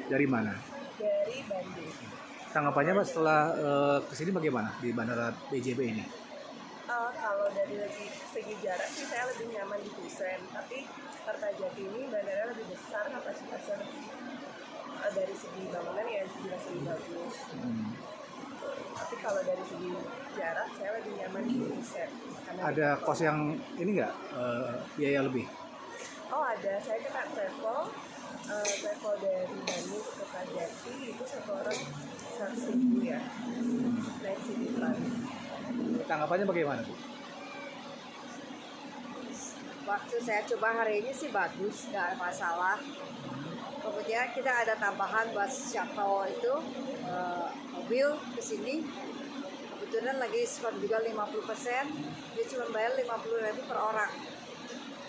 Dari mana? Dari Bandung. Tanggapannya Mas setelah kesini bagaimana di Bandara BJB ini? Kalau dari segi jarak sih saya lebih nyaman di Tusen, tapi Kertajati ini bandara lebih besar, kapasitasnya lebih dari segi bangunan ya jelas lebih bagus. Tapi kalau dari segi jarak saya lebih nyaman di Tusen. Ada kos yang ini nggak biaya lebih? Oh ada, saya kena travel dari Bandung ke Kertajati itu satu orang 100.000 ya, naik City Trans. Tanggapannya bagaimana Bu? Waktu saya coba hari ini sih bagus, nggak ada masalah. Kemudian kita ada tambahan buat shuttle itu mobil ke sini. Kebetulan lagi diskon juga 50%, dia cuma bayar 50.000 per orang.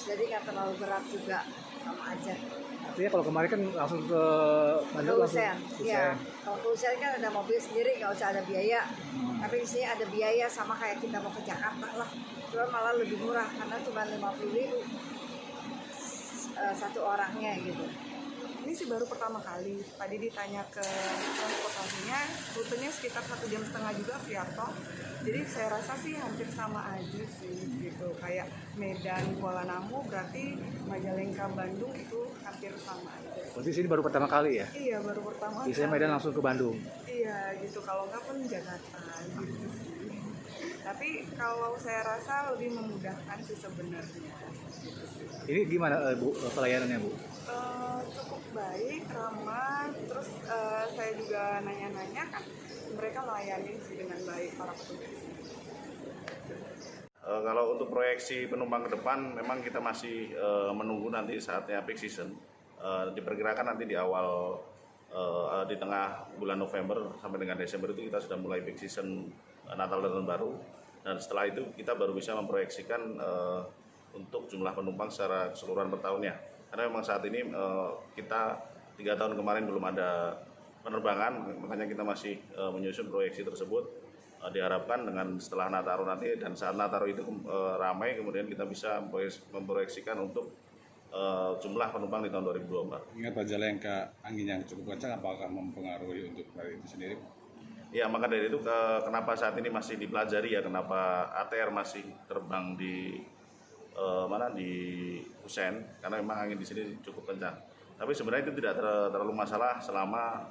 Jadi nggak terlalu berat juga, sama aja. Artinya kalau kemarin kan langsung ke Bandung langsung Usen, ya. Kalau ke Usen kan ada mobil sendiri, nggak usah ada biaya. Tapi di sini ada biaya sama kayak kita mau ke Jakarta lah. Cuma malah lebih murah karena cuma 50.000 satu orangnya gitu. Ini sih baru pertama kali. Tadi ditanya ke transportasinya, rutenya sekitar 1,5 jam juga via tol. Jadi saya rasa sih hampir sama aja sih gitu. Kayak Medan Kuala Namu berarti Majalengka Bandung itu hampir sama aja. Berarti sini baru pertama kali ya? Iya baru pertama. Biasanya kali. Medan langsung ke Bandung. Iya gitu. Kalau nggak pun Jakarta gitu sih. Tapi kalau saya rasa lebih memudahkan sih sebenarnya. Gitu sih. Ini gimana Bu pelayanannya Bu? Cukup baik, ramah, terus saya juga nanya-nanya kan mereka melayani sih dengan baik para petugas. Kalau untuk proyeksi penumpang ke depan memang kita masih menunggu nanti saatnya peak season. Diperkirakan nanti di awal di tengah bulan November sampai dengan Desember itu kita sudah mulai peak season Natal dan Tahun Baru, dan setelah itu kita baru bisa memproyeksikan untuk jumlah penumpang secara keseluruhan per tahunnya. Karena memang saat ini kita 3 tahun kemarin belum ada penerbangan, makanya kita masih menyusun proyeksi tersebut. Diharapkan dengan setelah Nataru nanti dan saat Nataru itu ramai, kemudian kita bisa memproyeksikan untuk jumlah penumpang di tahun 2024. Ingat Majalengka angin yang cukup kencang apakah mempengaruhi untuk dari itu sendiri? Ya, maka dari itu kenapa saat ini masih dipelajari ya, kenapa ATR masih terbang di di Usen, karena memang angin di sini cukup kencang. Tapi sebenarnya itu tidak terlalu masalah selama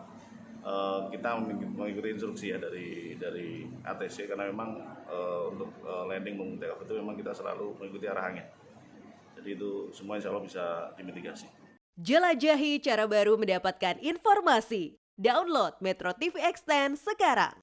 kita mengikuti instruksi ya dari ATC, karena memang untuk landing maupun take off itu memang kita selalu mengikuti arahannya. Jadi itu semua insya Allah bisa dimitigasi. Jelajahi cara baru mendapatkan informasi. Download Metro TV Extend sekarang.